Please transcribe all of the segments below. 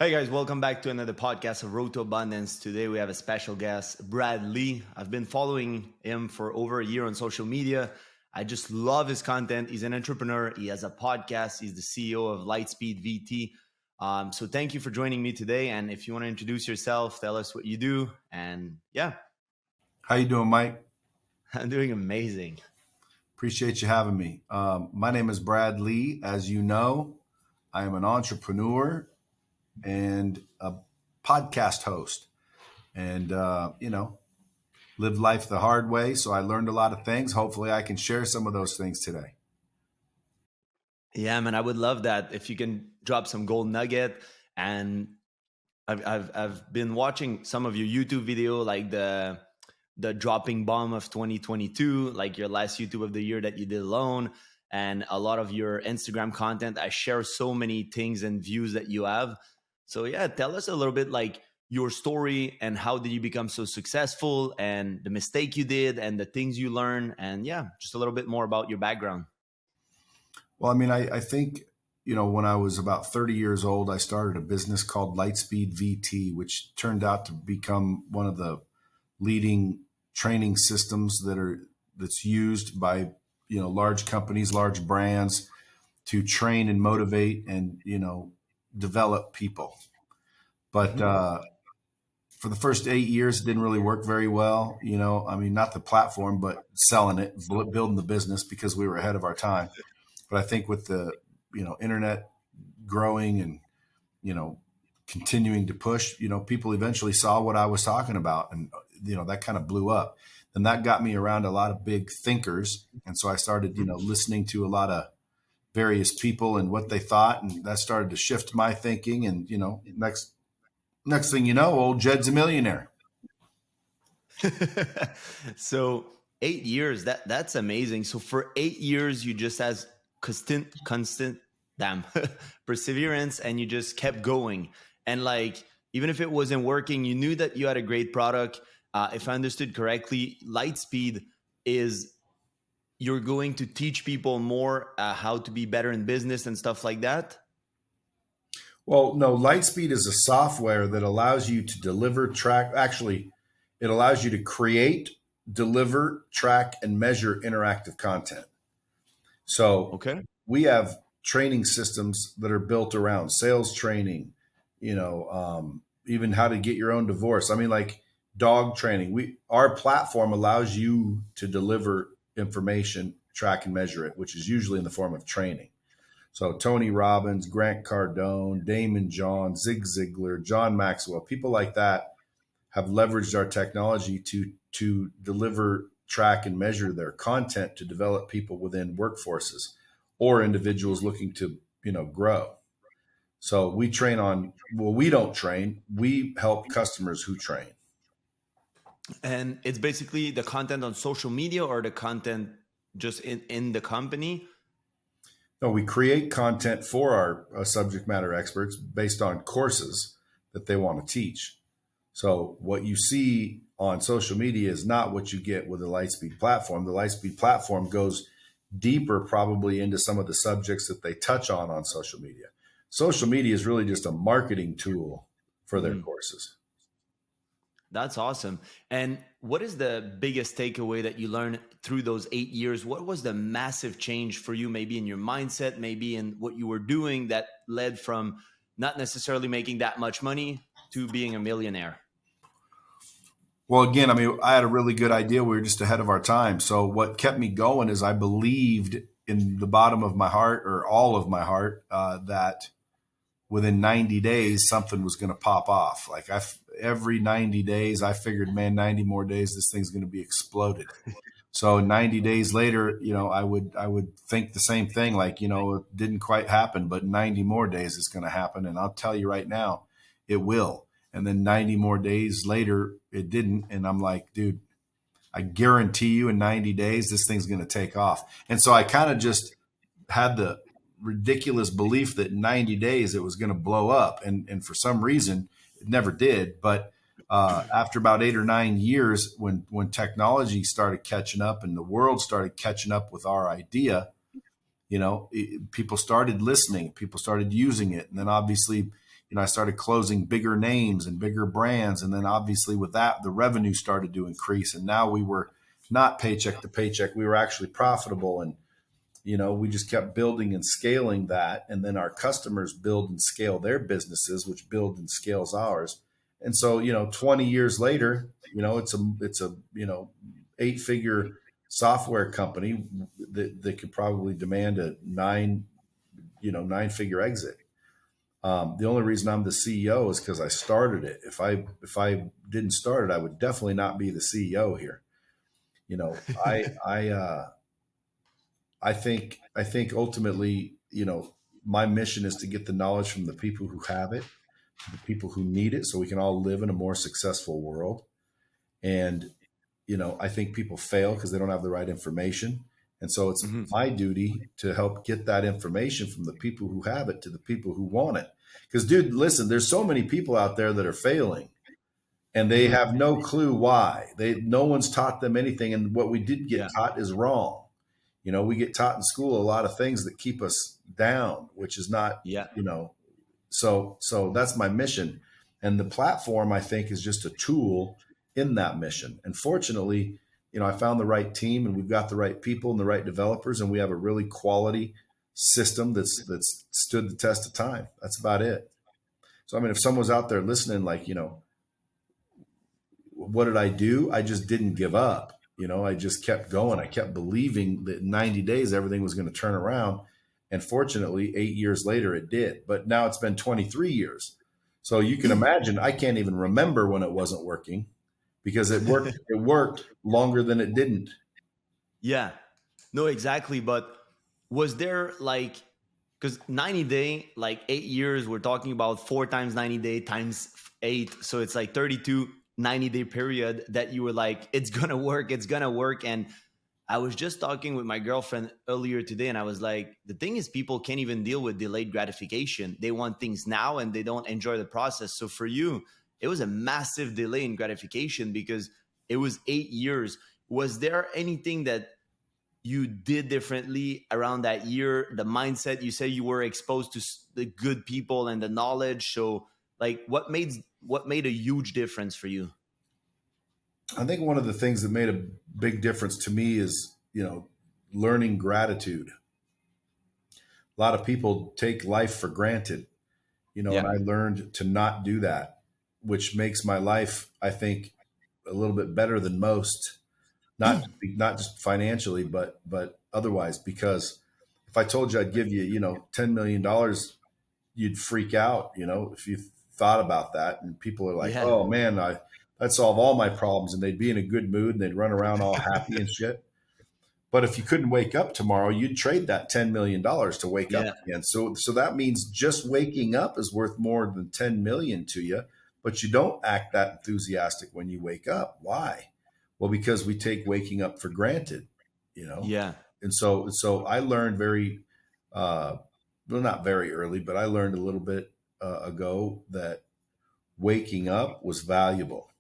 Hey guys, welcome back to another podcast of Road to Abundance. Today we have a special guest, Brad Lee. I've been following him for over a year on social media. I just love his content. He's an entrepreneur. He has a podcast. He's the CEO of LightSpeed VT. So thank you for joining me today. And if you want to introduce yourself, tell us what you do. And yeah, How you doing, Mike? I'm doing amazing. Appreciate you having me. My name is Brad Lee. As you know, I am an entrepreneur and a podcast host. And, lived life the hard way. So I learned a lot of things. Hopefully I can share some of those things today. Yeah, man, I would love that if you can drop some gold nugget. And I've been watching some of your YouTube video, like the dropping bomb of 2022, like your last YouTube of the year that you did alone, and a lot of your Instagram content. I share so many things and views that you have. So yeah, tell us a little bit like your story and how did you become so successful and the mistake you did and the things you learned. And yeah, just a little bit more about your background. Well, I think, when I was about 30 years old, I started a business called LightSpeed VT, which turned out to become one of the leading training systems that's used by, large companies, large brands to train and motivate and, develop people. But for the first 8 years, it didn't really work very well. Not the platform, but selling it, building the business because we were ahead of our time. But I think with the, internet growing and, continuing to push, people eventually saw what I was talking about and, that kind of blew up. And that got me around a lot of big thinkers. And so I started, listening to a lot of various people and what they thought. And that started to shift my thinking. And, next thing you know, old Jed's a millionaire. So 8 years, that's amazing. So for 8 years, you just has constant damn perseverance and you just kept going. And like, even if it wasn't working, you knew that you had a great product. If I understood correctly, Lightspeed is you're going to teach people more how to be better in business and stuff like that. Well, no, Lightspeed is a software that allows you to deliver, track. Actually, it allows you to create, deliver, track, and measure interactive content. So Okay. we have training systems that are built around sales training, even how to get your own divorce. Like dog training. Our platform allows you to deliver information, track and measure it, which is usually in the form of training. So Tony Robbins, Grant Cardone, Damon John, Zig Ziglar, John Maxwell, people like that have leveraged our technology to deliver, track, and measure their content to develop people within workforces or individuals looking to, grow. So we we don't train, we help customers who train. And it's basically the content on social media or the content just in the company. No, we create content for our subject matter experts based on courses that they want to teach. So what you see on social media is not what you get with the Lightspeed platform. The Lightspeed platform goes deeper probably into some of the subjects that they touch on social media. Social media is really just a marketing tool for their courses. That's awesome. And what is the biggest takeaway that you learned through those 8 years? What was the massive change for you, maybe in your mindset, maybe in what you were doing that led from not necessarily making that much money to being a millionaire? Well, again, I had a really good idea. We were just ahead of our time. So what kept me going is I believed in the bottom of my heart or all of my heart that within 90 days, something was going to pop off. Like every 90 days, I figured, man, 90 more days, this thing's going to be exploded. So 90 days later, I would think the same thing, like, it didn't quite happen, but 90 more days it's going to happen. And I'll tell you right now, it will. And then 90 more days later, it didn't. And I'm like, dude, I guarantee you in 90 days, this thing's going to take off. And so I kind of just had the ridiculous belief that in 90 days it was going to blow up. And for some reason, it never did. But after about 8 or 9 years, when technology started catching up and the world started catching up with our idea, people started listening, people started using it. And then obviously, I started closing bigger names and bigger brands. And then obviously with that, the revenue started to increase. And now we were not paycheck to paycheck. We were actually profitable. And, we just kept building and scaling that. And then our customers build and scale their businesses, which build and scales ours. And so, 20 years later, it's a 8-figure software company that could probably demand a 9-figure exit. The only reason I'm the CEO is because I started it. If I didn't start it, I would definitely not be the CEO here. I think ultimately, my mission is to get the knowledge from the people who have it to the people who need it, so we can all live in a more successful world. And I think people fail because they don't have the right information. And so it's my duty to help get that information from the people who have it to the people who want it. Because, dude, listen, there's so many people out there that are failing and they have no clue why. No one's taught them anything. And what we did get taught is wrong. We get taught in school a lot of things that keep us down, which is not, so that's my mission. And the platform, I think, is just a tool in that mission. And fortunately, I found the right team, and we've got the right people and the right developers, and we have a really quality system that's stood the test of time. That's about it. So, I mean, if someone's out there listening, like, what did I do? I just didn't give up. I just kept going. I kept believing that in 90 days, everything was going to turn around. And fortunately, 8 years later, it did. But now it's been 23 years. So you can imagine, I can't even remember when it wasn't working because it worked longer than it didn't. Yeah, no, exactly. But was there because 90 day, 8 years, we're talking about 4 times 90 day times 8. So it's 32 90-day period that you were like, it's going to work. It's going to work. And I was just talking with my girlfriend earlier today, and I was like, the thing is, people can't even deal with delayed gratification. They want things now and they don't enjoy the process. So for you, it was a massive delay in gratification because it was 8 years. Was there anything that you did differently around that year? The mindset, you say you were exposed to the good people and the knowledge. So what made a huge difference for you? I think one of the things that made a big difference to me is, learning gratitude. A lot of people take life for granted, and I learned to not do that, which makes my life, I think, a little bit better than most, not just financially, but otherwise, because if I told you I'd give you, $10 million, you'd freak out, if you thought about that. And people are like, oh man, I'd solve all my problems, and they'd be in a good mood and they'd run around all happy and shit. But if you couldn't wake up tomorrow, you'd trade that $10 million to wake up again. So that means just waking up is worth more than 10 million to you, but you don't act that enthusiastic when you wake up. Why? Well, because we take waking up for granted, Yeah. And so I learned not very early, but I learned a little bit ago that waking up was valuable.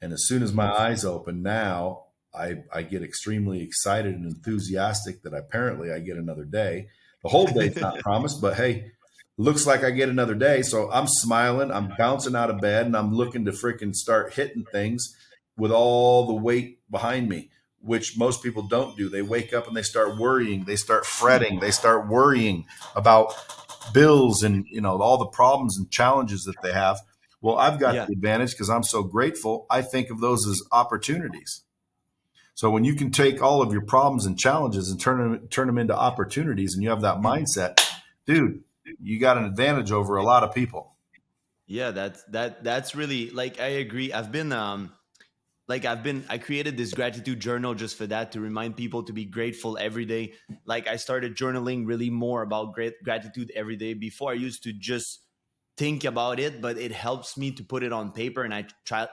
And as soon as my eyes open now, I get extremely excited and enthusiastic that apparently I get another day. The whole day's not promised, but hey, looks like I get another day. So I'm smiling, I'm bouncing out of bed, and I'm looking to freaking start hitting things with all the weight behind me, which most people don't do. They wake up and they start worrying, they start fretting, they start worrying about bills and all the problems and challenges that they have. Well, I've got the advantage because I'm so grateful. I think of those as opportunities. So when you can take all of your problems and challenges and turn them into opportunities, and you have that mindset, dude, you got an advantage over a lot of people. Yeah, that's really, I agree. I created this gratitude journal just for that, to remind people to be grateful every day. I started journaling really more about gratitude every day. Before, I used to just think about it, but it helps me to put it on paper, and I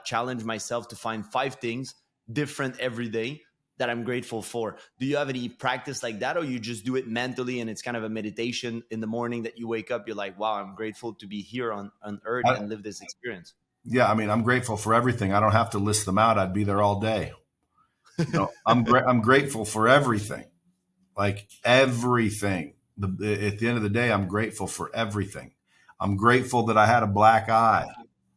challenge myself to find 5 things different every day that I'm grateful for. Do you have any practice like that, or you just do it mentally and it's kind of a meditation in the morning that you wake up, you're like, wow, I'm grateful to be here on earth and live this experience? Yeah, I mean, I'm grateful for everything. I don't have to list them out. I'd be there all day. I'm grateful for everything, like everything. At the end of the day, I'm grateful for everything. I'm grateful that I had a black eye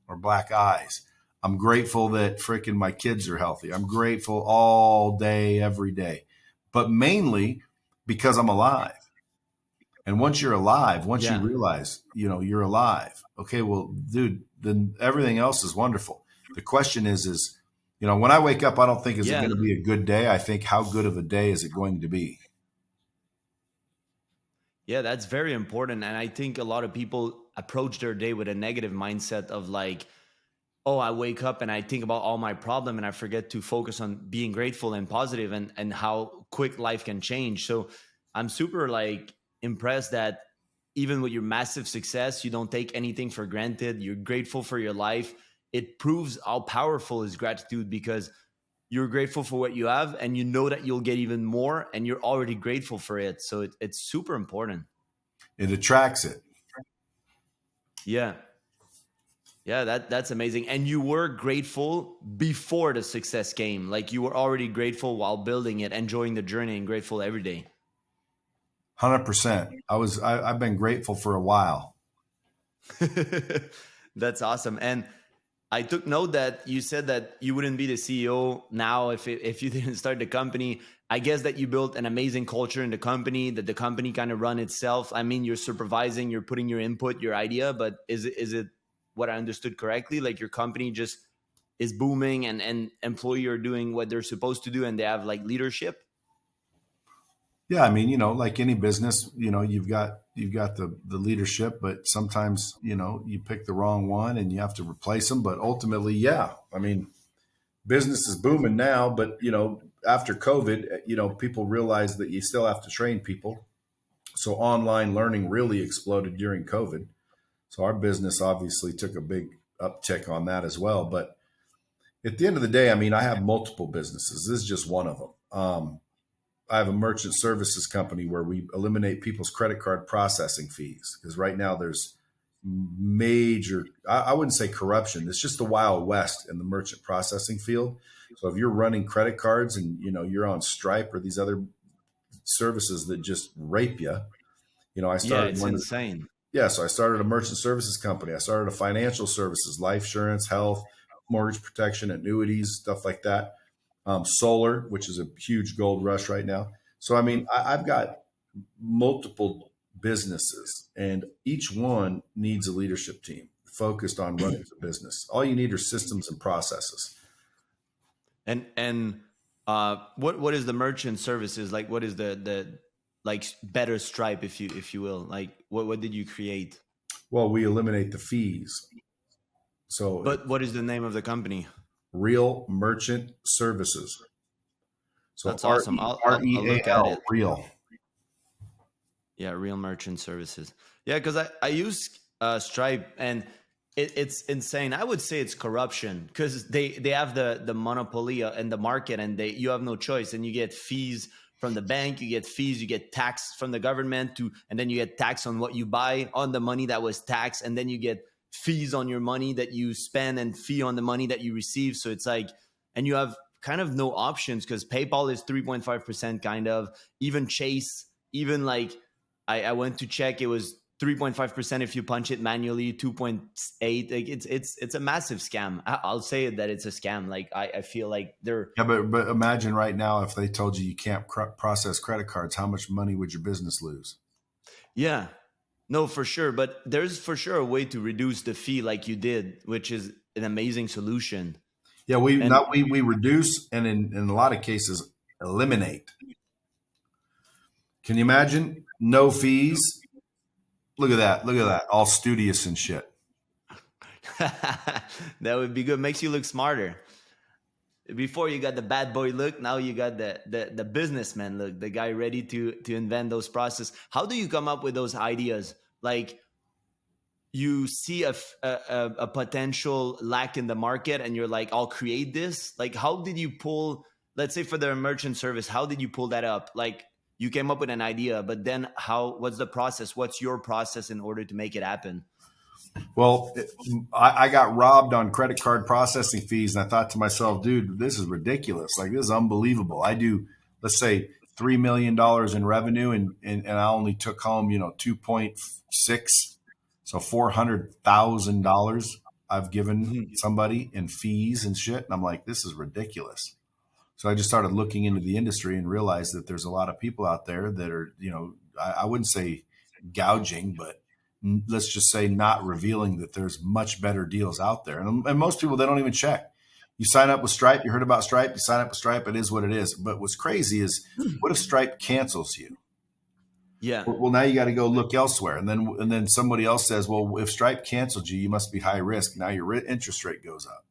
or black eyes. I'm grateful that freaking my kids are healthy. I'm grateful all day, every day, but mainly because I'm alive. And once you're alive, once you Yeah. realize, you're alive, okay, well, dude, then everything else is wonderful. The question is, when I wake up, I don't think, is it Yeah. going to be a good day? I think, how good of a day is it going to be? Yeah, that's very important. And I think a lot of people approach their day with a negative mindset of like, oh, I wake up and I think about all my problem and I forget to focus on being grateful and positive and how quick life can change. So I'm super like impressed that even with your massive success, you don't take anything for granted. You're grateful for your life. It proves how powerful is gratitude because you're grateful for what you have and you know that you'll get even more and you're already grateful for it. So it's super important. It attracts it. Yeah. Yeah, that's amazing. And you were grateful before the success came. Like you were already grateful while building it, enjoying the journey and grateful every day. 100%. I've been grateful for a while. That's awesome. And I took note that you said that you wouldn't be the CEO now if you didn't start the company. I guess that you built an amazing culture in the company, that the company kind of run itself. I mean, you're supervising, you're putting your input, your idea, but is it what I understood correctly? Like your company just is booming and employee are doing what they're supposed to do and they have like leadership? Yeah, I mean, like any business, you've got the leadership, but sometimes, you pick the wrong one and you have to replace them. But ultimately, yeah, I mean, business is booming now, but after COVID, people realize that you still have to train people. So online learning really exploded during COVID. So our business obviously took a big uptick on that as well. But at the end of the day, I mean, I have multiple businesses. This is just one of them. I have a merchant services company where we eliminate people's credit card processing fees because right now there's major, I wouldn't say corruption. It's just the Wild West in the merchant processing field. So if you're running credit cards and you're on Stripe or these other services that just rape you, I Yeah, started it's one. insane. Yeah, so I started a merchant services company. I started a financial services, life insurance, health, mortgage protection, annuities, stuff like that. Solar, which is a huge gold rush right now. So, I mean, I've got multiple businesses, and each one needs a leadership team focused on running the business. All you need are systems and processes. And what is the merchant services like? What is the like better Stripe, if you will? Like what did you create? Well, we eliminate the fees. So, But what is the name of the company? Real Merchant Services. So, That's R awesome. E I'll R I'll, E I'll look A at L, it. Real. Yeah, Real Merchant Services. Yeah, because I use Stripe and it's insane. I would say it's corruption because they have the monopoly in the market and you have no choice and you get fees from the bank, you get fees, you get tax from the government and then you get tax on what you buy on the money that was taxed, and then you get fees on your money that you spend and fee on the money that you receive. So it's like, and you have kind of no options because PayPal is 3.5% kind of, even Chase, even like I went to check. It was 3.5% if you punch it manually, 2.8. Like it's a massive scam. I'll say it that it's a scam. Like I feel like they're Yeah, but imagine right now if they told you can't process credit cards, how much money would your business lose? yeah. No, for sure. But there's for sure a way to reduce the fee like you did, which is an amazing solution. Yeah, we And not we reduce and in a lot of cases eliminate. Can you imagine no fees? Look at that. Look at that. All studious and shit. that would be good. Makes you look smarter. Before you got the bad boy look, now you got the businessman look, the guy ready to invent those processes. How do you come up with those ideas? Like you see a potential lack in the market and you're like, I'll create this. Like how did you pull, let's say for the merchant service, how did you pull that up? Like you came up with an idea, but then what's the process? What's your process in order to make it happen? Well, I got robbed on credit card processing fees, and I thought to myself, dude, this is ridiculous. Like this is unbelievable. I do, let's say, $3 million in revenue, and I only took home, 2.6. So $400,000 I've given Mhm. somebody in fees and shit. And I'm like, this is ridiculous. So I just started looking into the industry and realized that there's a lot of people out there that are, I wouldn't say gouging, but let's just say not revealing that there's much better deals out there. And most people, they don't even check. You sign up with Stripe, you heard about Stripe, you sign up with Stripe, it is what it is. But what's crazy is, what if Stripe cancels you? Yeah. Well, now you got to go look elsewhere. And then somebody else says, well, if Stripe canceled you, you must be high risk. Now your interest rate goes up.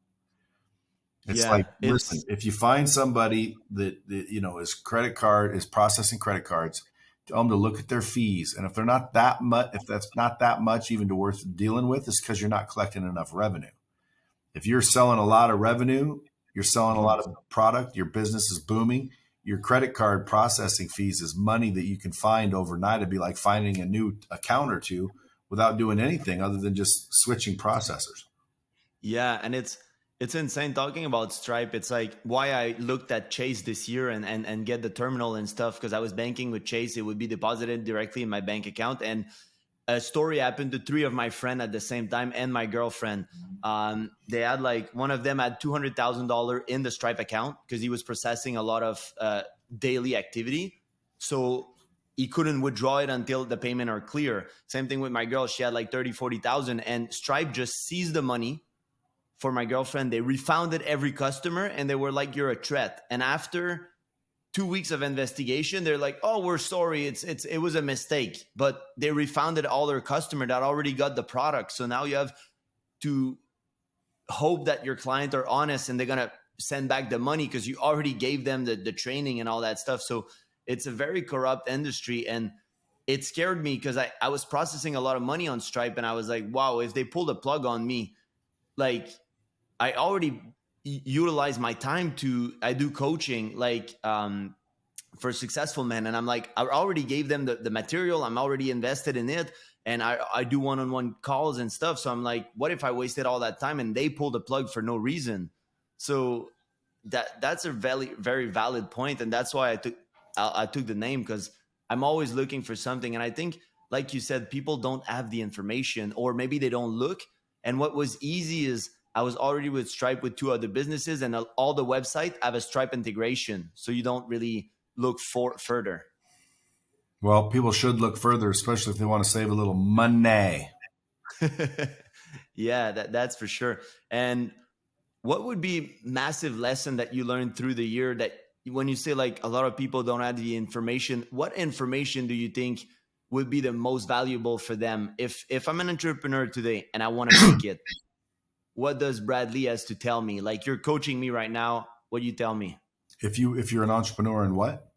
It's Yeah. like, listen, if you find somebody that is processing credit cards, tell them to look at their fees. And if they're not that much, if that's not that much even to worth dealing with, it's because you're not collecting enough revenue. If you're selling a lot of revenue, you're selling a Mhm. lot of product, your business is booming, your credit card processing fees is money that you can find overnight. It'd be like finding a new account or two without doing anything other than just switching processors. Yeah, and it's insane talking about Stripe. It's like why I looked at Chase this year and get the terminal and stuff, because I was banking with Chase. It would be deposited directly in my bank account. And a story happened to three of my friends at the same time and my girlfriend. They had like one of them had $200,000 in the Stripe account because he was processing a lot of daily activity. So he couldn't withdraw it until the payment are clear. Same thing with my girl. She had like 30, 40,000, and Stripe just seized the money for my girlfriend. They refunded every customer and they were like, you're a threat. And after 2 weeks of investigation, they're like, oh, we're sorry. It was a mistake, but they refunded all their customer that already got the product. So now you have to hope that your client are honest and they're going to send back the money because you already gave them the training and all that stuff. So it's a very corrupt industry. And it scared me because I was processing a lot of money on Stripe. And I was like, wow, if they pull the plug on me, like I already utilize my time I do coaching, like for successful men. And I'm like, I already gave them the material. I'm already invested in it. And I do one-on-one calls and stuff. So I'm like, what if I wasted all that time and they pulled the plug for no reason? So that's a very, very valid point. And that's why I took the name, because I'm always looking for something. And I think, like you said, people don't have the information, or maybe they don't look. And what was easy is I was already with Stripe with two other businesses, and all the website have a Stripe integration. So you don't really look further. Well, people should look further, especially if they want to save a little money. Yeah, that's for sure. And what would be massive lesson that you learned through the year, that when you say like a lot of people don't have the information, what information do you think would be the most valuable for them? If I'm an entrepreneur today and I want to make it, what does Bradley has to tell me? Like, you're coaching me right now. What do you tell me? If you're an entrepreneur in what?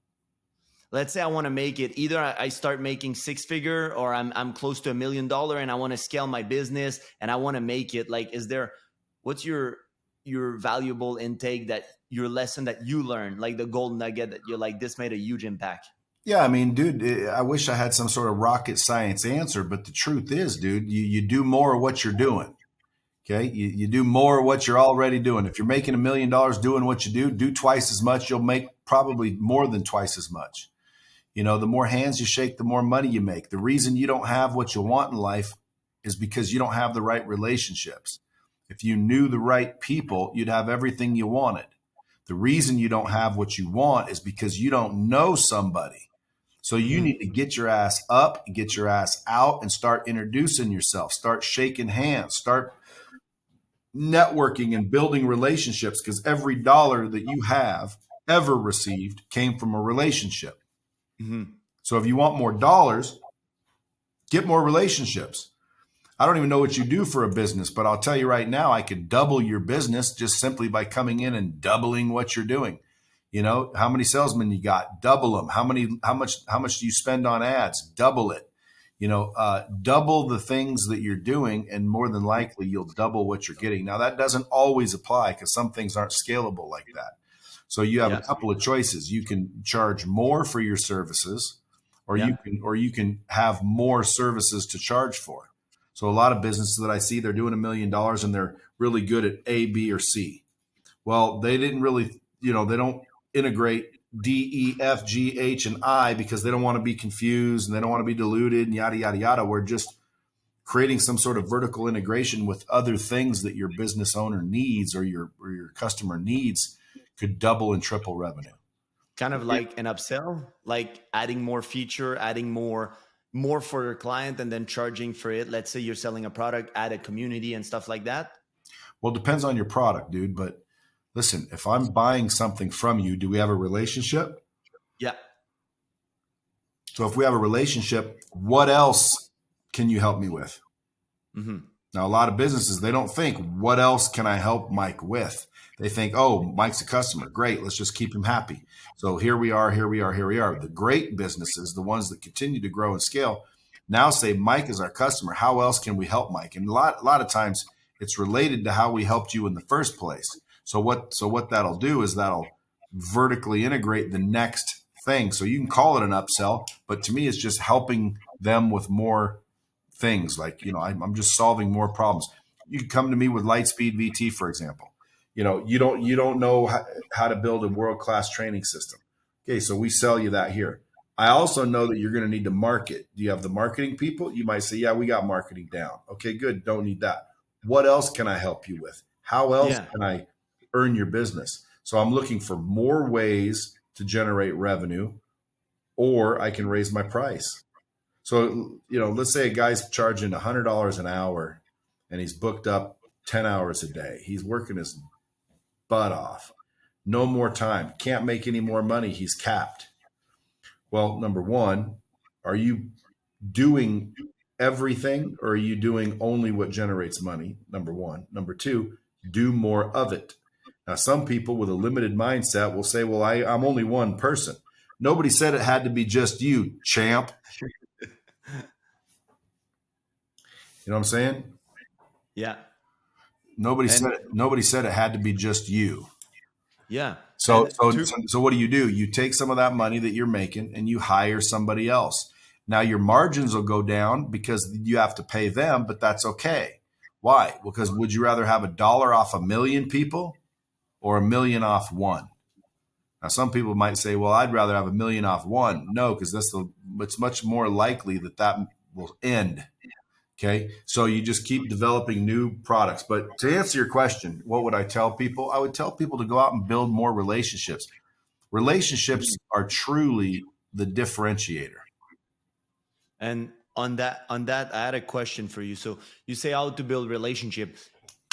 Let's say I want to make it. Either I start making six figure, or I'm close to $1 million and I want to scale my business and I want to make it. Like, what's your valuable intake, that your lesson that you learned, like the gold nugget that you're like, this made a huge impact? Yeah, I mean, dude, I wish I had some sort of rocket science answer, but the truth is, dude, you do more of what you're doing. Okay. You do more of what you're already doing. If you're making $1 million doing what you do twice as much. You'll make probably more than twice as much. The more hands you shake, the more money you make. The reason you don't have what you want in life is because you don't have the right relationships. If you knew the right people, you'd have everything you wanted. The reason you don't have what you want is because you don't know somebody. So you need to get your ass up, get your ass out, and start introducing yourself. Start shaking hands. Start networking and building relationships, because every dollar that you have ever received came from a relationship. Mm-hmm. So if you want more dollars, get more relationships. I don't even know what you do for a business, but I'll tell you right now, I could double your business just simply by coming in and doubling what you're doing. How many salesmen you got? Double them. How much do you spend on ads? Double it. Double the things that you're doing, and more than likely you'll double what you're getting. Now, that doesn't always apply, because some things aren't scalable like that. So you have a couple of choices. You can charge more for your services, or you can have more services to charge for. So a lot of businesses that I see, they're doing $1 million and they're really good at A, B, or C. Well, they didn't really, they don't integrate D, E, F, G, H, and I, because they don't want to be confused and they don't want to be diluted and yada, yada, yada. Where just creating some sort of vertical integration with other things that your business owner needs or your customer needs could double and triple revenue. Kind of like an upsell, like adding more feature, adding more for your client, and then charging for it. Let's say you're selling a product, add a community and stuff like that. Well, it depends on your product, dude. But listen, if I'm buying something from you, do we have a relationship? Yeah. So if we have a relationship, what else can you help me with? Mm-hmm. Now, a lot of businesses, they don't think, what else can I help Mike with? They think, oh, Mike's a customer. Great. Let's just keep him happy. So here we are. The great businesses, the ones that continue to grow and scale, now say, Mike is our customer. How else can we help Mike? And a lot of times it's related to how we helped you in the first place. So what that'll do is that'll vertically integrate the next thing. So you can call it an upsell, but to me, it's just helping them with more things. Like, I'm just solving more problems. You can come to me with LightSpeed VT, for example. You don't know how to build a world-class training system. Okay, so we sell you that here. I also know that you're going to need to market. Do you have the marketing people? You might say, yeah, we got marketing down. Okay, good. Don't need that. What else can I help you with? How else can I earn your business? So I'm looking for more ways to generate revenue, or I can raise my price. So, let's say a guy's charging $100 an hour and he's booked up 10 hours a day. He's working his butt off. No more time. Can't make any more money. He's capped. Well, number one, are you doing everything, or are you doing only what generates money? Number one. Number two, do more of it. Now, some people with a limited mindset will say, well, I'm only one person. Nobody said it had to be just you, champ. You know what I'm saying? Yeah. Nobody said it had to be just you. Yeah. So what do? You take some of that money that you're making and you hire somebody else. Now your margins will go down because you have to pay them, but that's okay. Why? Because would you rather have $1 off 1,000,000 people or 1,000,000 off one? Now some people might say, well, I'd rather have 1,000,000 off one. No, because it's much more likely that will end. Okay. So you just keep developing new products. But to answer your question, what would I tell people? I would tell people to go out and build more relationships. Relationships are truly the differentiator. And on that, I had a question for you. So you say how to build relationship.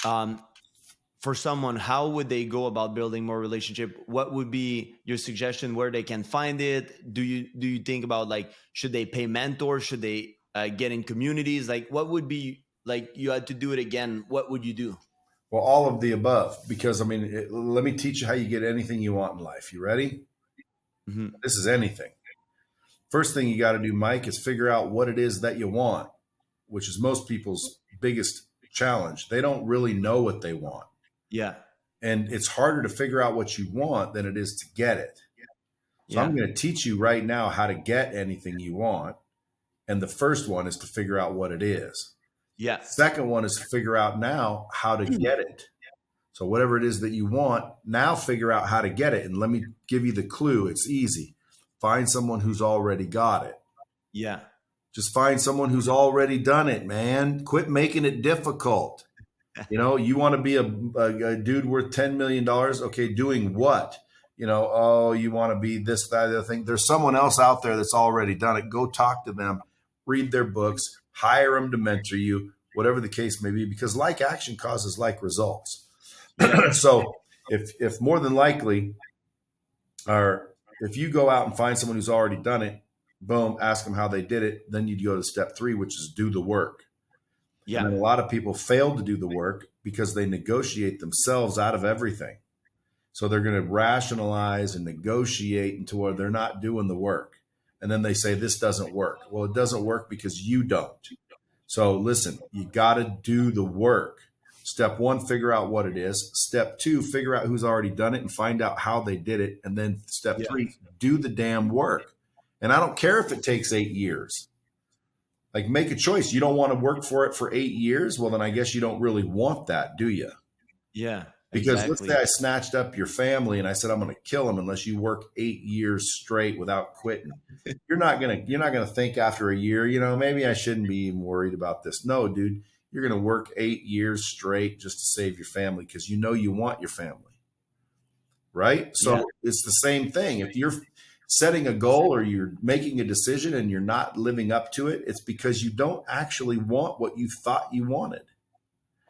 For someone, how would they go about building more relationship? What would be your suggestion where they can find it? Do you think about, like, should they pay mentors? Should they get in communities? Like, what would be, like, you had to do it again, what would you do? Well, all of the above, because let me teach you how you get anything you want in life. You ready? Mm-hmm. This is anything. First thing you got to do, Mike, is figure out what it is that you want, which is most people's biggest challenge. They don't really know what they want. Yeah. And it's harder to figure out what you want than it is to get it. So I'm going to teach you right now how to get anything you want. And the first one is to figure out what it is. Yeah. Second one is to figure out now how to get it. So whatever it is that you want, now figure out how to get it. And let me give you the clue. It's easy. Find someone who's already got it. Yeah. Just find someone who's already done it, man. Quit making it difficult. You want to be a dude worth $10 million. Okay, doing what? You want to be this, that, the other thing. There's someone else out there that's already done it. Go talk to them, read their books, hire them to mentor you, whatever the case may be, because like action causes like results. So if more than likely, or if you go out and find someone who's already done it, boom, ask them how they did it. Then you'd go to step 3, which is do the work. Yeah. And a lot of people fail to do the work because they negotiate themselves out of everything. So they're going to rationalize and negotiate into where they're not doing the work. And then they say, this doesn't work. Well, it doesn't work because you don't. So listen, you got to do the work. Step 1, figure out what it is. Step 2, figure out who's already done it and find out how they did it. And then step 3, do the damn work. And I don't care if it takes 8 years. Like, make a choice. You don't want to work for it for 8 years? Well, then I guess you don't really want that, do you? Yeah. Because let's say Exactly. I snatched up your family and I said, I'm going to kill them unless you work 8 years straight without quitting. You're not going to think after a year, maybe I shouldn't be even worried about this. No, dude, you're going to work 8 years straight just to save your family because you want your family. Right. Yeah. So it's the same thing. If you're setting a goal or you're making a decision and you're not living up to it, it's because you don't actually want what you thought you wanted.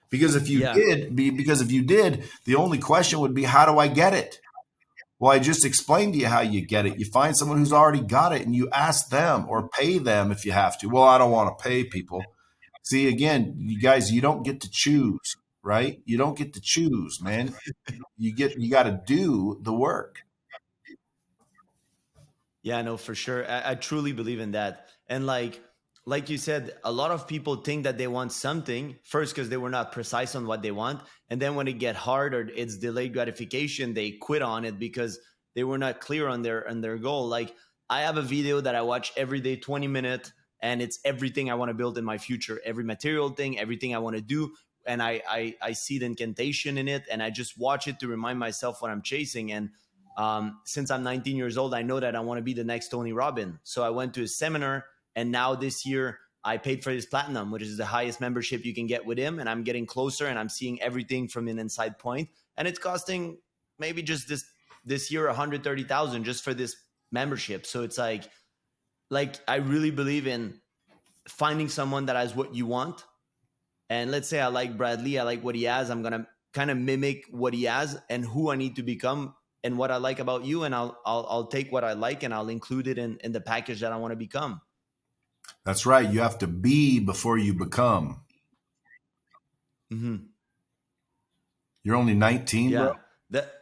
Because if you Yeah. did, the only question would be, how do I get it? Well, I just explained to you how you get it. You find someone who's already got it and you ask them or pay them if you have to. Well, I don't want to pay people. See, again, you guys, you don't get to choose, right? You don't get to choose, man. You got to do the work. Yeah, no, for sure. I truly believe in that. And like you said, a lot of people think that they want something first because they were not precise on what they want. And then when it get hard or it's delayed gratification, they quit on it because they were not clear on their goal. Like I have a video that I watch every day, 20 minutes, and it's everything I want to build in my future, every material thing, everything I want to do. And I see the incantation in it and I just watch it to remind myself what I'm chasing. And since I'm 19 years old, I know that I want to be the next Tony Robbins. So I went to a seminar, and now this year I paid for his platinum, which is the highest membership you can get with him. And I'm getting closer, and I'm seeing everything from an inside point. And it's costing maybe just this year 130,000 just for this membership. So it's like I really believe in finding someone that has what you want. And let's say I like Bradley, I like what he has. I'm gonna kind of mimic what he has and who I need to become and what I like about you, and I'll take what I like and I'll include it in the package that I want to become. That's right. You have to be before you become. Mm-hmm. You're only 19, bro. Yeah. That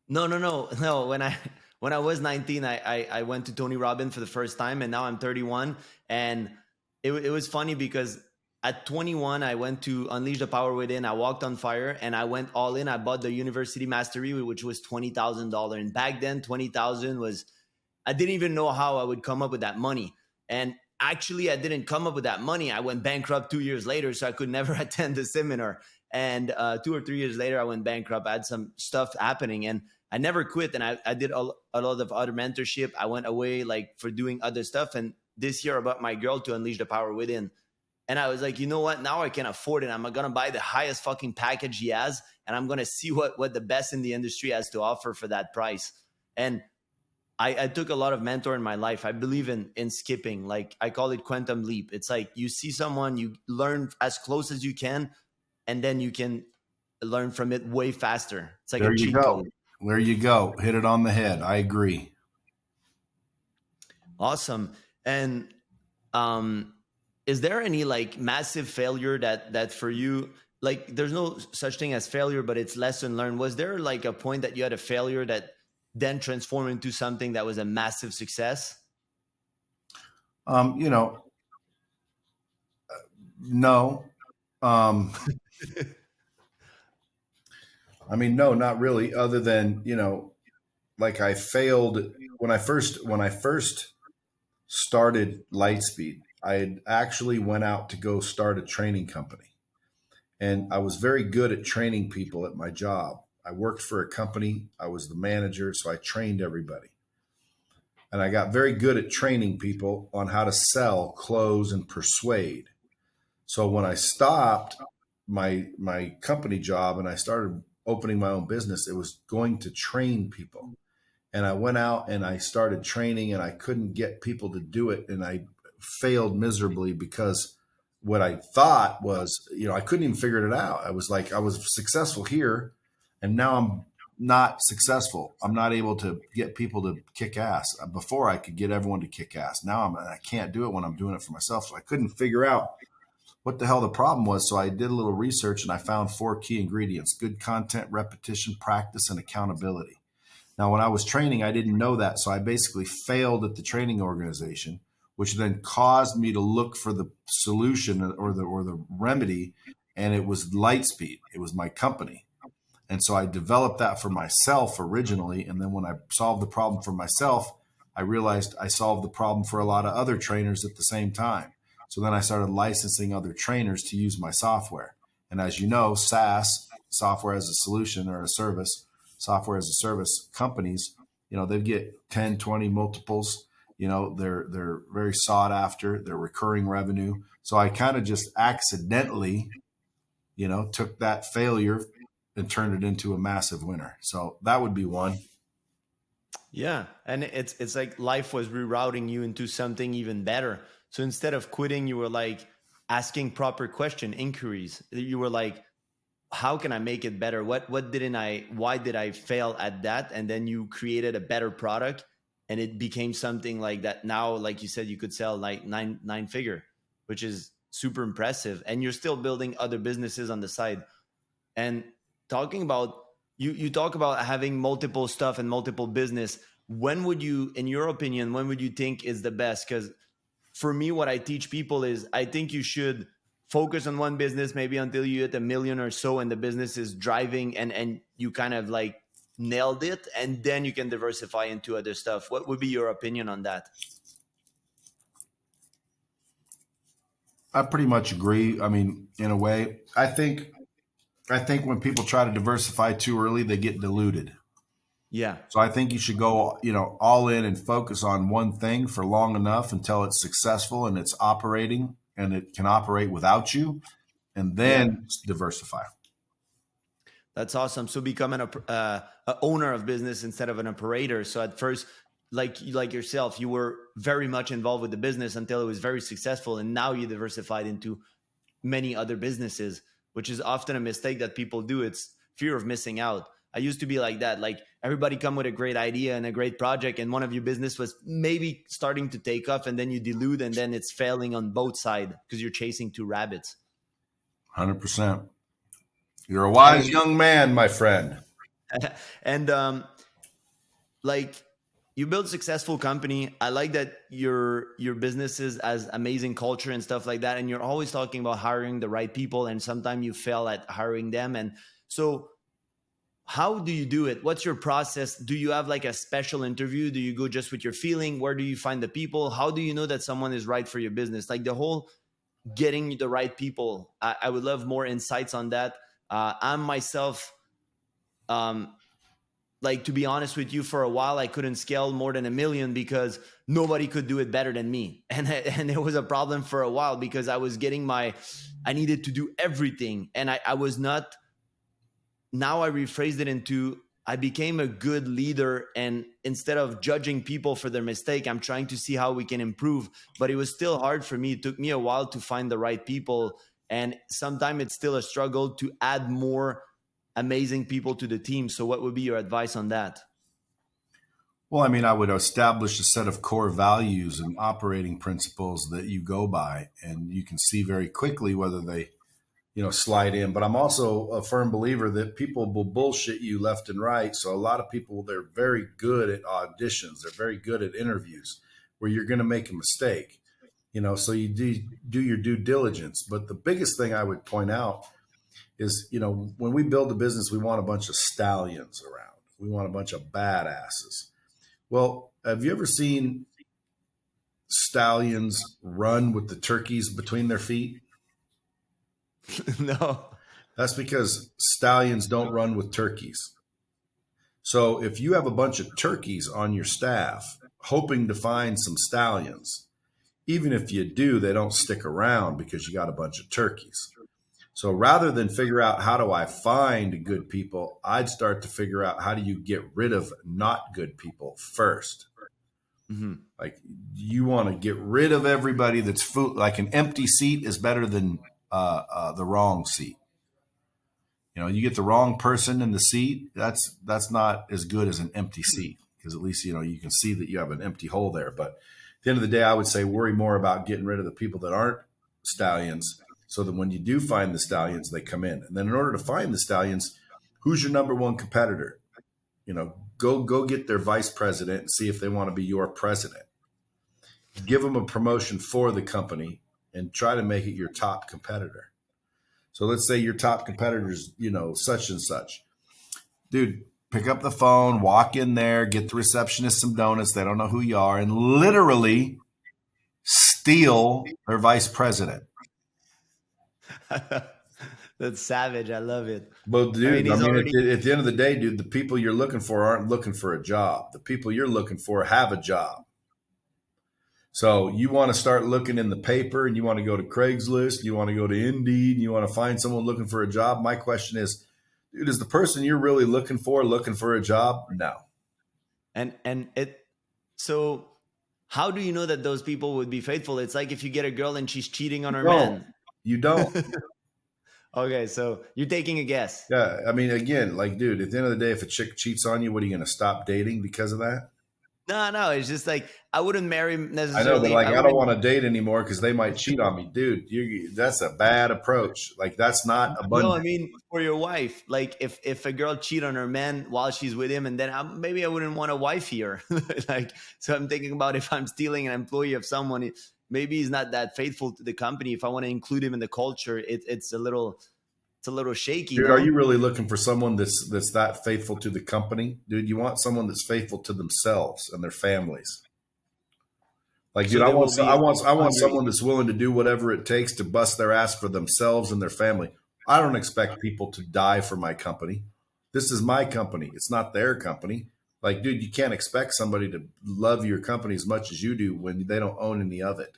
no. When I was 19, I went to Tony Robbins for the first time, and now I'm 31. And it was funny because at 21, I went to Unleash the Power Within. I walked on fire and I went all in. I bought the University Mastery, which was $20,000. And back then, 20,000 was, I didn't even know how I would come up with that money. And actually, I didn't come up with that money. I went bankrupt 2 years later, so I could never attend the seminar. And 2 or 3 years later, I went bankrupt. I had some stuff happening and I never quit. And I did a lot of other mentorship. I went away for doing other stuff. And this year, I bought my girl to Unleash the Power Within. And I was like, you know what? Now I can afford it. I'm going to buy the highest fucking package he has. And I'm going to see what the best in the industry has to offer for that price. And I took a lot of mentor in my life. I believe in skipping. Like I call it quantum leap. It's like you see someone, you learn as close as you can, and then you can learn from it way faster. It's like There a you cheat go. code. There you go. Hit it on the head. I agree. Awesome. And is there any massive failure that for you, there's no such thing as failure, but it's lesson learned? Was there a point that you had a failure that then transformed into something that was a massive success? You know, no. I mean, no, not really. Other than I failed when I first started Lightspeed. I had actually went out to go start a training company, and I was very good at training people at my job. I worked for a company. I was the manager, so I trained everybody. And I got very good at training people on how to sell, close, and persuade. So when I stopped my company job and I started opening my own business, it was going to train people. And I went out and I started training and I couldn't get people to do it. And I failed miserably because what I thought was, I couldn't even figure it out. I was like, I was successful here and now I'm not successful. I'm not able to get people to kick ass. Before I could get everyone to kick ass. Now I can't do it when I'm doing it for myself. So I couldn't figure out what the hell the problem was. So I did a little research and I found 4 key ingredients: good content, repetition, practice, and accountability. Now, when I was training, I didn't know that. So I basically failed at the training organization, which then caused me to look for the solution or the remedy. And it was Lightspeed. It was my company. And so I developed that for myself originally. And then when I solved the problem for myself, I realized I solved the problem for a lot of other trainers at the same time. So then I started licensing other trainers to use my software. And as you know, SaaS, software as a solution or a service, software as a service companies, they get 10, 20 multiples. They're very sought after, they're recurring revenue. So I kind of just accidentally, took that failure and turned it into a massive winner. So that would be one. Yeah, and it's like life was rerouting you into something even better. So instead of quitting, you were like asking proper inquiries. You were like, how can I make it better? What didn't I, why did I fail at that? And then you created a better product and it became something like that. Now, like you said, you could sell like nine figure, which is super impressive. And you're still building other businesses on the side. And talking about, you talk about having multiple stuff and multiple business. When would you, in your opinion, when would you think is the best? Because for me, what I teach people is I think you should focus on one business maybe until you hit 1 million or so and the business is driving and you kind of like nailed it, and then you can diversify into other stuff. What would be your opinion on that? I pretty much agree. I mean, in a way, I think when people try to diversify too early, they get diluted. Yeah. So I think you should go, all in and focus on one thing for long enough until it's successful and it's operating and it can operate without you, and then diversify. That's awesome. So become an owner of business instead of an operator. So at first, like yourself, you were very much involved with the business until it was very successful. And now you diversified into many other businesses, which is often a mistake that people do. It's fear of missing out. I used to be like that. Like everybody come with a great idea and a great project, and one of your business was maybe starting to take off, and then you dilute, and then it's failing on both sides because you're chasing two rabbits. 100%. You're a wise young man, my friend. And like you build a successful company. I like that your businesses has amazing culture and stuff like that. And you're always talking about hiring the right people, and sometimes you fail at hiring them. And so how do you do it? What's your process? Do you have like a special interview? Do you go just with your feeling? Where do you find the people? How do you know that someone is right for your business? Like the whole getting the right people. I would love more insights on that. I'm myself, like, to be honest with you, for a while, I couldn't scale more than 1 million because nobody could do it better than me. And it was a problem for a while because I was I needed to do everything. And I was not, now I rephrased it into, I became a good leader. And instead of judging people for their mistake, I'm trying to see how we can improve. But it was still hard for me. It took me a while to find the right people. And sometimes it's still a struggle to add more amazing people to the team. So what would be your advice on that? Well, I mean, I would establish a set of core values and operating principles that you go by, and you can see very quickly whether they, slide in. But I'm also a firm believer that people will bullshit you left and right. So a lot of people, they're very good at auditions. They're very good at interviews where you're going to make a mistake, so you do your due diligence. But the biggest thing I would point out is, when we build a business, we want a bunch of stallions around. We want a bunch of badasses. Well, have you ever seen stallions run with the turkeys between their feet? No. That's because stallions don't run with turkeys. So if you have a bunch of turkeys on your staff hoping to find some stallions, even if you do, they don't stick around because you got a bunch of turkeys. So rather than figure out how do I find good people, I'd start to figure out how do you get rid of not good people first. Mm-hmm. Like you want to get rid of everybody that's food. Like an empty seat is better than the wrong seat. You get the wrong person in the seat. That's not as good as an empty seat because at least, you can see that you have an empty hole there. But at the end of the day, I would say worry more about getting rid of the people that aren't stallions, so that when you do find the stallions, they come in. And then in order to find the stallions, who's your number one competitor? Go get their vice president and see if they want to be your president. Give them a promotion for the company and try to make it your top competitor. So let's say your top competitor's, such and such. Dude, pick up the phone, walk in there, get the receptionist some donuts. They don't know who you are, and literally steal their vice president. That's savage. I love it. But I mean, dude, I he's mean, already. at the end of the day, dude, the people you're looking for aren't looking for a job. The people you're looking for have a job. So you want to start looking in the paper, and you want to go to Craigslist, you want to go to Indeed, and you want to find someone looking for a job. My question is, dude, is the person you're really looking for a job? No. And it. So how do you know that those people would be faithful? It's like if you get a girl and she's cheating on her Don't. man. You don't. Okay, so you're taking a guess. Yeah. I mean, again, like, dude, at the end of the day, if a chick cheats on you, what are you going to stop dating because of that? No, it's just like I wouldn't marry I know, but necessarily. like, I I don't wouldn't. want to date anymore because they might cheat on me, dude. That's a bad approach. Like, that's not No, I abundant. mean for your wife. Like if a girl cheat on her man while she's with him, and then maybe I wouldn't want a wife here. Like, so I'm thinking about if I'm stealing an employee of someone, maybe he's not that faithful to the company. If I want to include him in the culture, it's a little shaky, Dude, are no? you really looking for someone that's that faithful to the company? Dude, you want someone that's faithful to themselves and their families. Like, dude, So there will be I want under. someone that's willing to do whatever it takes to bust their ass for themselves and their family. I don't expect people to die for my company. This is my company. It's not their company. Like, dude, you can't expect somebody to love your company as much as you do when they don't own any of it.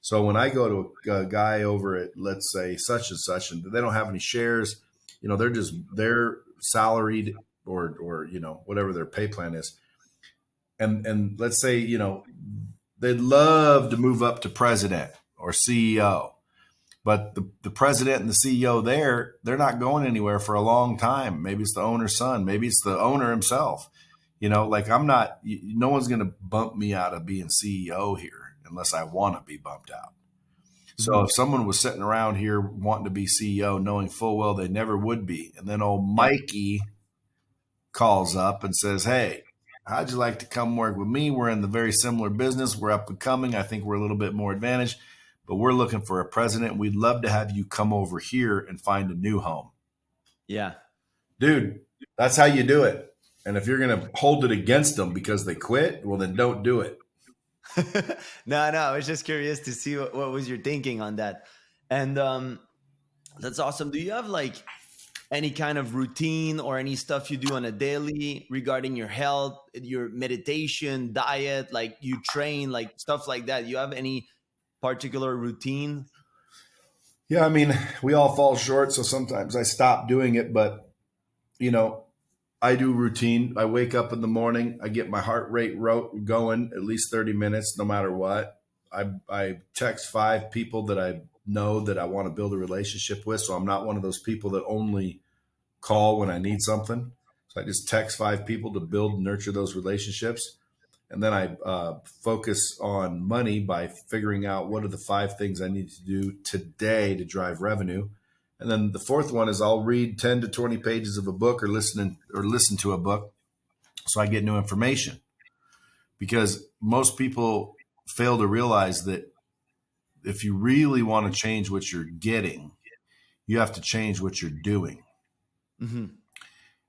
So when I go to a guy over at, let's say, such and such, and they don't have any shares, they're salaried or whatever their pay plan is, and let's say they'd love to move up to president or CEO, but the president and the CEO they're not going anywhere for a long time. Maybe it's the owner's son, maybe it's the owner himself. Like, I'm not. No one's going to bump me out of being CEO here unless I want to be bumped out. So Mhm. if someone was sitting around here wanting to be CEO, knowing full well they never would be, and then old Yeah. Mikey calls up and says, "Hey, how'd you like to come work with me? We're in the very similar business. We're up and coming. I think we're a little bit more advantaged, but we're looking for a president. We'd love to have you come over here and find a new home." Yeah. Dude, that's how you do it. And if you're going to hold it against them because they quit, well, then don't do it. No, I was just curious to see what was your thinking on that. And that's awesome. Do you have like any kind of routine or any stuff you do on a daily regarding your health, your meditation, diet, like you train, like stuff like that? You have any particular routine? Yeah, I mean, we all fall short. So sometimes I stop doing it, but, you know, I do routine. I wake up in the morning. I get my heart rate going at least 30 minutes, no matter what. I text 5 people that I know that I want to build a relationship with. So I'm not one of those people that only call when I need something. So I just text 5 people to build and nurture those relationships. And then I focus on money by figuring out what are the 5 things I need to do today to drive revenue. And then the fourth one is I'll read 10 to 20 pages of a book or listen to a book so I get new information. Because most people fail to realize that if you really want to change what you're getting, you have to change what you're doing. Hmm.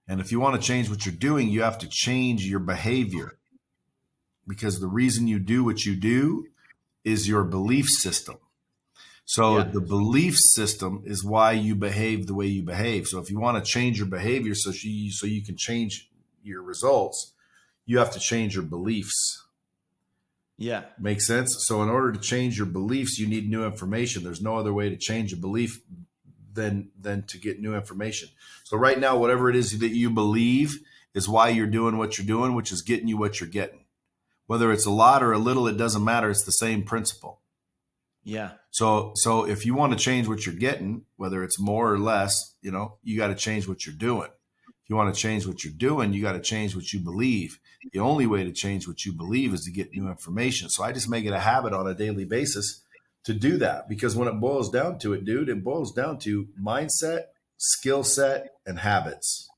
And if you want to change what you're doing, you have to change your behavior, because the reason you do what you do is your belief system. So Yeah. the belief system is why you behave the way you behave. So if you want to change your behavior so you can change your results, you have to change your beliefs. Yeah. Make sense? So in order to change your beliefs, you need new information. There's no other way to change a belief than to get new information. So right now, whatever it is that you believe is why you're doing what you're doing, which is getting you what you're getting. Whether it's a lot or a little, it doesn't matter. It's the same principle. Yeah. So if you want to change what you're getting, whether it's more or less, you got to change what you're doing. If you want to change what you're doing, you got to change what you believe. The only way to change what you believe is to get new information. So I just make it a habit on a daily basis to do that, because when it boils down to it, dude, it boils down to mindset, skill set, and habits.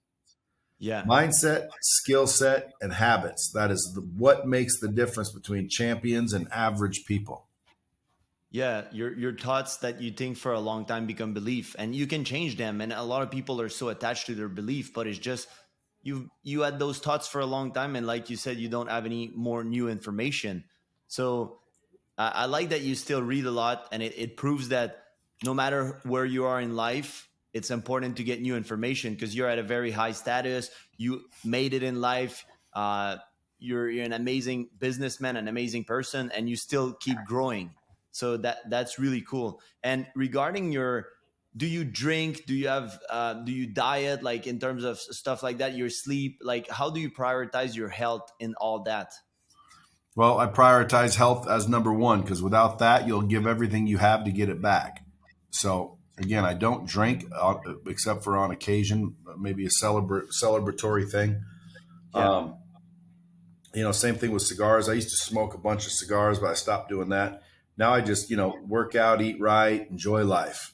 Yeah. Mindset, skill set, and habits. That is what makes the difference between champions and average people. Yeah, your thoughts that you think for a long time become belief, and you can change them. And a lot of people are so attached to their belief, but it's just you had those thoughts for a long time, and like you said, you don't have any more new information. So I like that you still read a lot, and it proves that no matter where you are in life, it's important to get new information because you're at a very high status. You made it in life. You're an amazing businessman, an amazing person, and you still keep growing. So that's really cool. And regarding your, do you drink? Do you have? Do you diet? Like in terms of stuff like that, your sleep. Like how do you prioritize your health in all that? Well, I prioritize health as number one because without that, you'll give everything you have to get it back. So again, I don't drink except for on occasion, maybe a celebratory thing. Yeah. Um, same thing with cigars. I used to smoke a bunch of cigars, but I stopped doing that. Now I just, work out, eat right, enjoy life.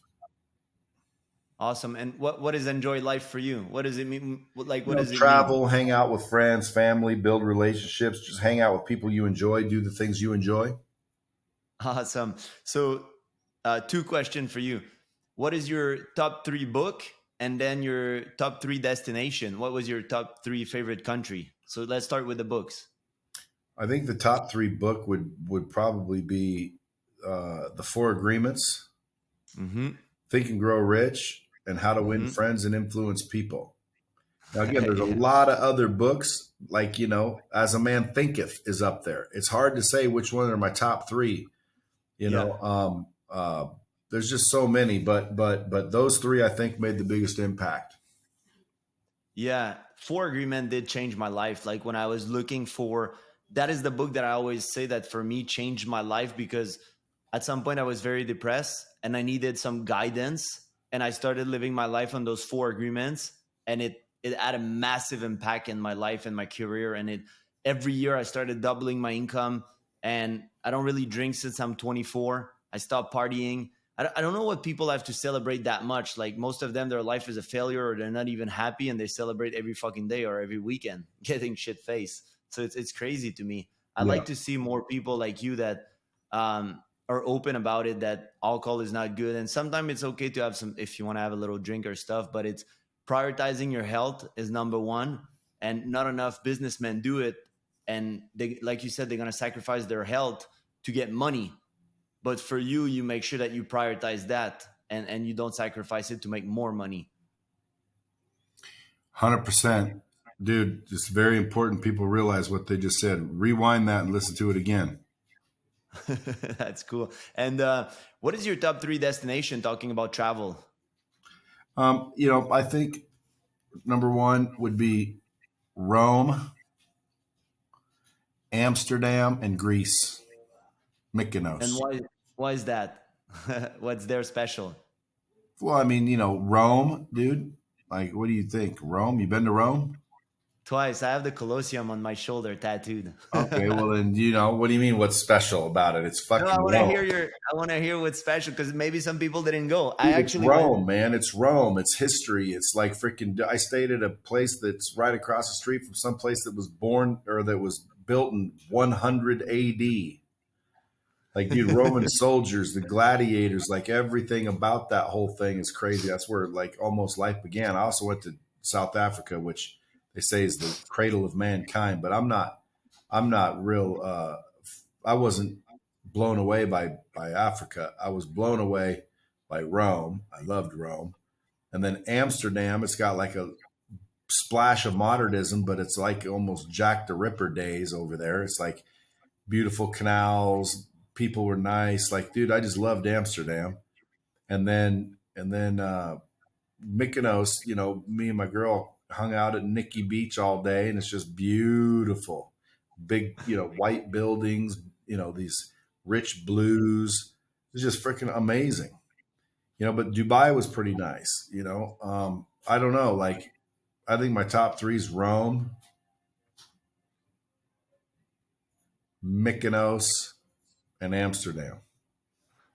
Awesome. And what is enjoy life for you? What does it mean? Like, what does it mean? Travel, hang out with friends, family, build relationships, just hang out with people you enjoy, do the things you enjoy. Awesome. So, two questions for you. What is your top three book, and then your top three destination? What was your top three favorite country? So let's start with the books. I think the top three book would probably be The Four Agreements, Mm-hmm. Think and Grow Rich, and How to Win Mm-hmm. Friends and Influence People. Now, again, there's a Yeah. lot of other books, like, As a Man Thinketh is up there. It's hard to say which one are my top three. You Yeah. know, there's just so many, but those three I think made the biggest impact. Yeah, Four Agreement did change my life. Like when I was looking for, that is the book that I always say that for me changed my life because at some point I was very depressed and I needed some guidance, and I started living my life on those Four Agreements, and it had a massive impact in my life and my career. And it every year I started doubling my income, and I don't really drink since I'm 24. I stopped partying. I don't know what people have to celebrate that much. Like most of them, their life is a failure or they're not even happy and they celebrate every fucking day or every weekend getting shit faced. So it's crazy to me. I Yeah. like to see more people like you that are open about it, that alcohol is not good. And sometimes it's okay to have some, if you want to have a little drink or stuff, but it's prioritizing your health is number one. And not enough businessmen do it. And they, like you said, they're going to sacrifice their health to get money. But for you, you make sure that you prioritize that, and you don't sacrifice it to make more money. 100%. Dude, it's very important people realize what they just said. Rewind that and listen to it again. That's cool. And what is your top three destination talking about travel? I think number one would be Rome, Amsterdam, and Greece, And Mykonos. why is that? What's there special? Well, I mean, Rome, dude. Like, what do you think? Rome? You been to Rome? Twice. I have the Colosseum on my shoulder tattooed. Okay, well then, what do you mean? What's special about it? It's No, I fucking want to Rome. hear I want to hear what's special because maybe some people didn't go. I Dude, it's actually went. Rome, man. It's Rome. It's history. It's like freaking. I stayed at a place that's right across the street from some place that was born or that was built in 100 AD. Like, dude, Roman soldiers, the gladiators, like everything about that whole thing is crazy. That's where like almost life began. I also went to South Africa, which they say is the cradle of mankind, but I'm not real. I wasn't blown away by Africa. I was blown away by Rome. I loved Rome, and then Amsterdam. It's got like a splash of modernism, but it's like almost Jack the Ripper days over there. It's like beautiful canals. People were nice. Like, dude, I just loved Amsterdam. And then Mykonos, me and my girl hung out at Nikki Beach all day, and it's just beautiful. Big, white buildings, these rich blues. It's just freaking amazing. But Dubai was pretty nice, I don't know. Like, I think my top three is Rome, Mykonos, and Amsterdam.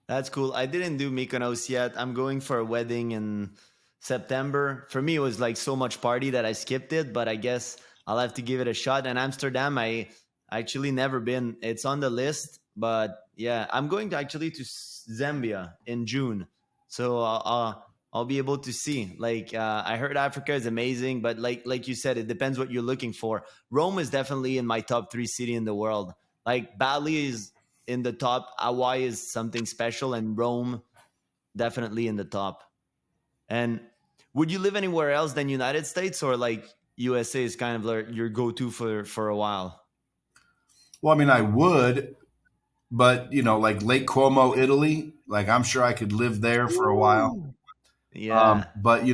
That's cool. I didn't do Mykonos yet. I'm going for a wedding in September. For me, it was like so much party that I skipped it, but I guess I'll have to give it a shot. And Amsterdam, I actually never been. It's on the list, but yeah, I'm going to actually to Zambia in June. So I'll be able to see. Like I heard Africa is amazing, but like you said, it depends what you're looking for. Rome is definitely in my top three city in the world. Like Bali is in the top. Hawaii is something special, and Rome definitely in the top. And Would you live anywhere else than United States, or like USA is kind of like your go-to for a while? Well, I mean, I would, but like Lake Como, Italy, like I'm sure I could live there for a while. Ooh. Yeah. But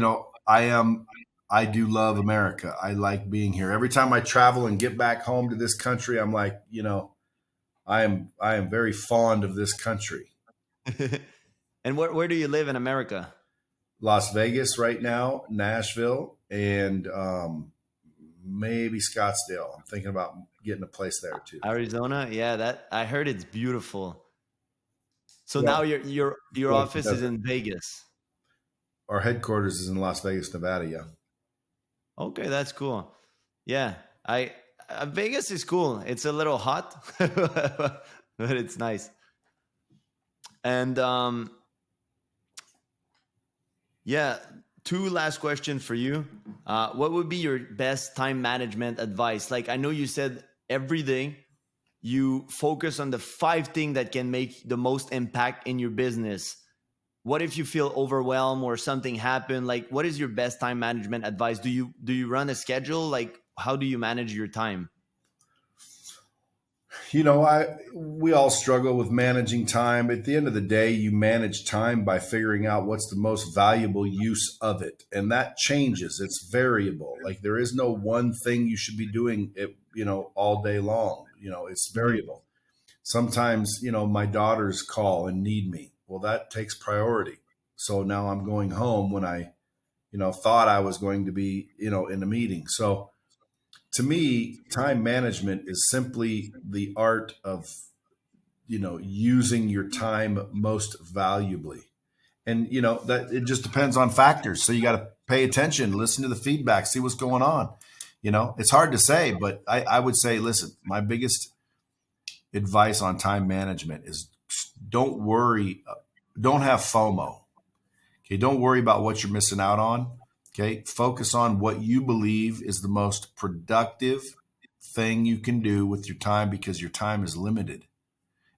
I do love America. I like being here. Every time I travel and get back home to this country, I'm like, I am very fond of this country. And where do you live in America? Las Vegas right now, Nashville, and maybe Scottsdale. I'm thinking about getting a place there too. Arizona? Yeah, that I heard it's beautiful. So Well, now your well, office is in Vegas. our headquarters is in Las Vegas, Nevada. Yeah. Okay, that's cool. Yeah, I Vegas is cool. It's a little hot, but it's nice. And yeah, two last questions for you. What would be your best time management advice? Like I know you said every day you focus on the 5 things that can make the most impact in your business. What if you feel overwhelmed or something happened? Like what is your best time management advice? Do you run a schedule? Like how do you manage your time? We all struggle with managing time. At the end of the day, you manage time by figuring out what's the most valuable use of it. And that changes. It's variable. Like there is no one thing you should be doing it, all day long. It's Mhm. variable. Sometimes, my daughters call and need me. Well, that takes priority. So now I'm going home when I, thought I was going to be, in a meeting. So to me, time management is simply the art of, using your time most valuably. And, that it just depends on factors. So you got to pay attention, listen to the feedback, see what's going on. It's hard to say, but I would say, listen, my biggest advice on time management is don't worry, don't have FOMO. Okay. Don't worry about what you're missing out on. Okay. Focus on what you believe is the most productive thing you can do with your time because your time is limited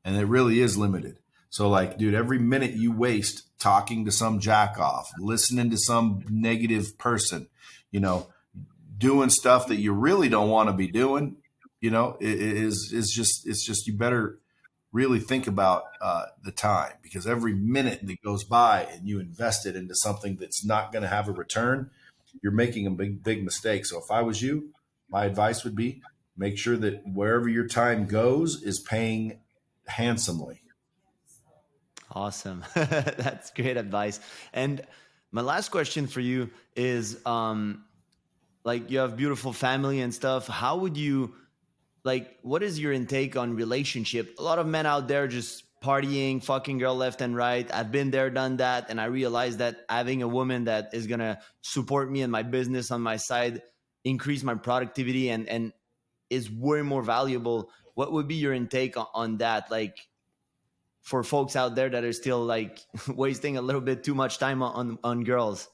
and it really is limited. So, like, dude, every minute you waste talking to some jack off, listening to some negative person, you know, doing stuff that you really don't want to be doing, it's just you better really think about the time because every minute that goes by and you invest it into something that's not going to have a return, you're making a big mistake. So if I was you, my advice would be make sure that wherever your time goes is paying handsomely. Awesome. That's great advice. And my last question for you is like you have beautiful family and stuff. How would you like what is your intake on relationship? A lot of men out there just partying, fucking girl left and right. I've been there, done that, and I realized that having a woman that is gonna support me and my business on my side, increase my productivity and is way more valuable. What would be your intake on that? Like for folks out there that are still like wasting a little bit too much time on girls.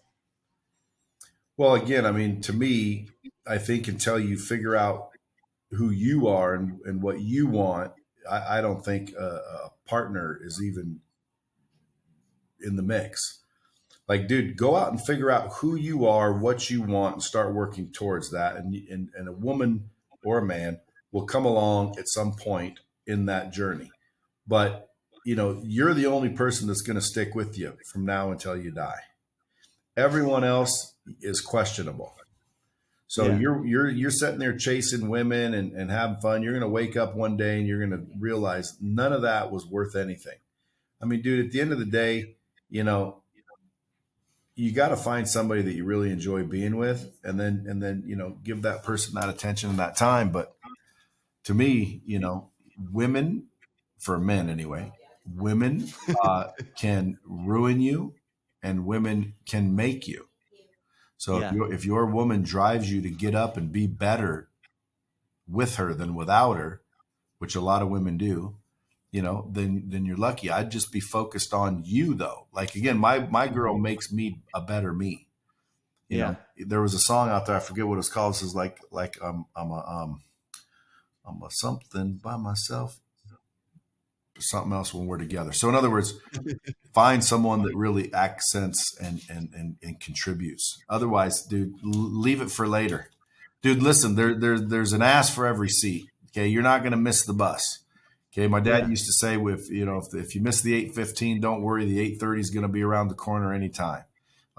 Well, again, I mean, to me, I think until you figure out who you are and what you want, I don't think a partner is even in the mix. Like, dude, go out and figure out who you are, what you want, and start working towards that. And a woman or a man will come along at some point in that journey. But you're the only person that's going to stick with you from now until you die. Everyone else is questionable. So Yeah. you're sitting there chasing women and having fun. You're going to wake up one day and you're going to realize none of that was worth anything. I mean, dude, at the end of the day, you know, you got to find somebody that you really enjoy being with, and then give that person that attention and that time. But to me, women, for men anyway, women can ruin you, and women can make you. So Yeah. if your woman drives you to get up and be better with her than without her, which a lot of women do, then you're lucky. I'd just be focused on you though. Like again, my girl makes me a better me. Yeah. There was a song out there, I forget what it's called. This is I'm a something by myself. something else when we're together. So in other words, find someone that really accents and contributes. Otherwise, dude, leave it for later. Dude, listen, there's an ass for every seat. Okay, you're not going to miss the bus. Okay, my dad Yeah. used to say, if you miss the 8:15, don't worry, the 8:30 is going to be around the corner anytime.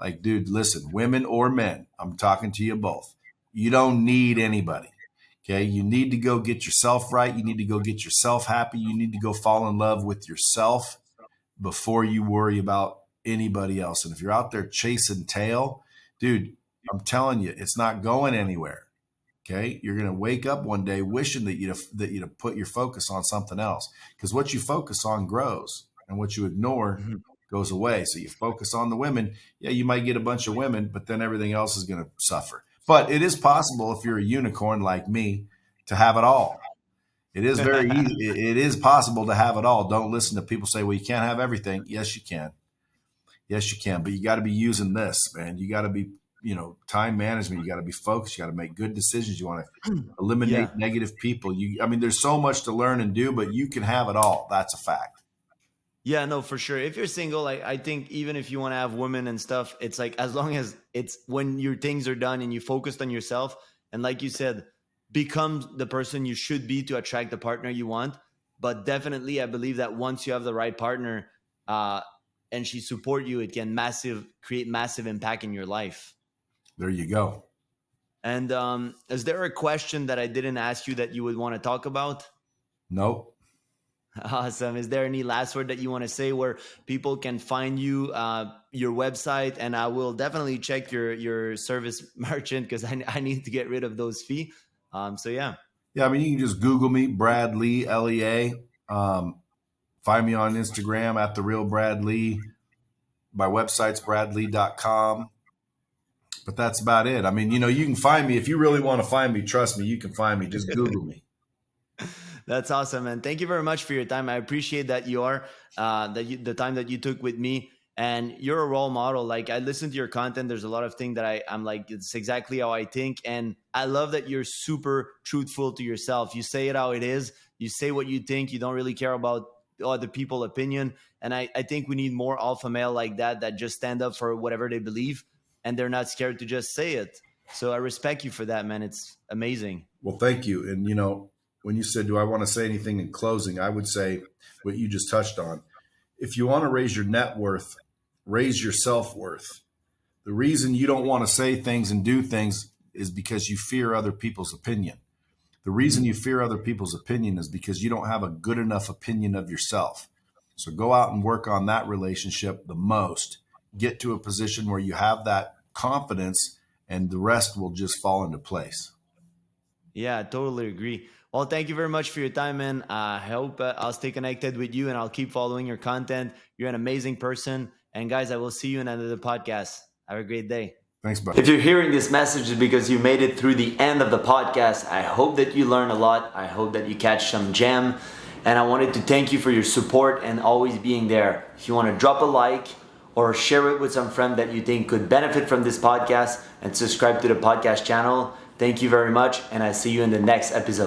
Like, dude, listen, women or men, I'm talking to you both. You don't need anybody. Okay, you need to go get yourself right. You need to go get yourself happy. You need to go fall in love with yourself before you worry about anybody else. And if you're out there chasing tail, dude, I'm telling you, it's not going anywhere. Okay, you're going to wake up one day wishing that you'd put your focus on something else, because what you focus on grows, and what you ignore Mhm. goes away. So you focus on the women. Yeah, you might get a bunch of women, but then everything else is going to suffer. But it is possible, if you're a unicorn like me, to have it all. It is very easy. It is possible to have it all. Don't listen to people say, well, you can't have everything. Yes, you can. Yes, you can. But you got to be using this, man. You got to be, time management. You got to be focused. You got to make good decisions. You want to eliminate Yeah. negative people. There's so much to learn and do, but you can have it all. That's a fact. Yeah, no, for sure. If you're single, like I think even if you want to have women and stuff, it's like as long as it's when your things are done and you focused on yourself, and like you said, become the person you should be to attract the partner you want. But definitely, I believe that once you have the right partner, uh, and she support you, it can create massive impact in your life. There you go. And is there a question that I didn't ask you that you would want to talk about? Nope. Awesome. Is there any last word that you want to say where people can find you, your website? And I will definitely check your service merchant because I need to get rid of those fees. So yeah. Yeah, you can just Google me, Brad Lee, LEA. Find me on Instagram at The Real Brad Lee. My website's bradlee.com. But that's about it. You can find me. If you really want to find me, trust me, you can find me. Just Google me. That's awesome, man. Thank you very much for your time. I appreciate that the time that you took with me, and you're a role model. Like I listen to your content. There's a lot of things that I'm like, it's exactly how I think. And I love that you're super truthful to yourself. You say it how it is. You say what you think. You don't really care about other people's opinion. And I think we need more alpha male like that just stand up for whatever they believe, and they're not scared to just say it. So I respect you for that, man. It's amazing. Well, thank you. And, when you said, do I want to say anything in closing? I would say what you just touched on. If you want to raise your net worth, raise your self-worth. The reason you don't want to say things and do things is because you fear other people's opinion. The reason you fear other people's opinion is because you don't have a good enough opinion of yourself. So go out and work on that relationship the most. Get to a position where you have that confidence, and the rest will just fall into place. Yeah, I totally agree. Well, thank you very much for your time, man. I hope I'll stay connected with you and I'll keep following your content. You're an amazing person. And guys, I will see you in another podcast. Have a great day. Thanks, buddy. If you're hearing this message, it's because you made it through the end of the podcast. I hope that you learn a lot. I hope that you catch some gem. And I wanted to thank you for your support and always being there. If you want to drop a like or share it with some friend that you think could benefit from this podcast, and subscribe to the podcast channel. Thank you very much, and I see you in the next episode.